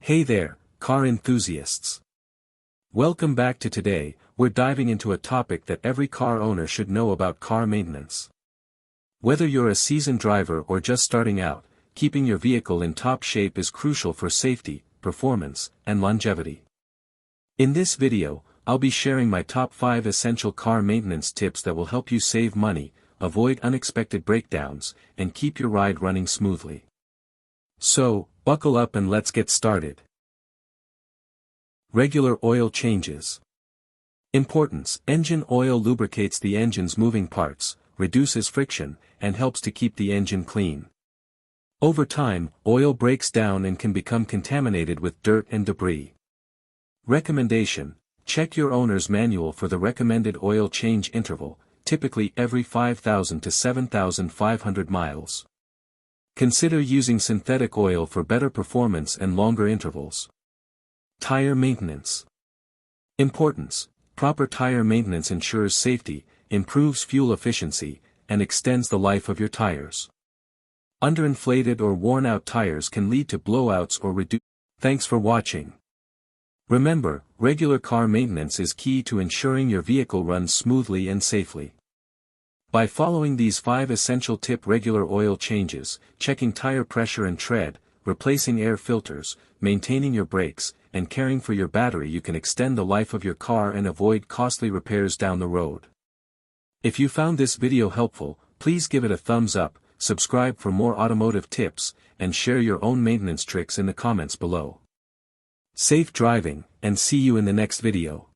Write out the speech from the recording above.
Hey there, car enthusiasts. Welcome back to today. We're diving into a topic that every car owner should know about: car maintenance. Whether you're a seasoned driver or just starting out, keeping your vehicle in top shape is crucial for safety, performance, and longevity. In this video, I'll be sharing my top 5 essential car maintenance tips that will help you save money, avoid unexpected breakdowns, and keep your ride running smoothly. So, buckle up and let's get started. Regular oil changes. Importance: engine oil lubricates the engine's moving parts, reduces friction, and helps to keep the engine clean. Over time, oil breaks down and can become contaminated with dirt and debris. Recommendation: check your owner's manual for the recommended oil change interval, typically every 5,000 to 7,500 miles. Consider using synthetic oil for better performance and longer intervals. Tire maintenance. Importance: proper tire maintenance ensures safety, improves fuel efficiency, and extends the life of your tires. Underinflated or worn-out tires can lead to blowouts or reduce. Thanks for watching. Remember, regular car maintenance is key to ensuring your vehicle runs smoothly and safely. By following these 5 essential tips: regular oil changes, checking tire pressure and tread, replacing air filters, maintaining your brakes, and caring for your battery, you can extend the life of your car and avoid costly repairs down the road. If you found this video helpful, please give it a thumbs up, subscribe for more automotive tips, and share your own maintenance tricks in the comments below. Safe driving, and see you in the next video.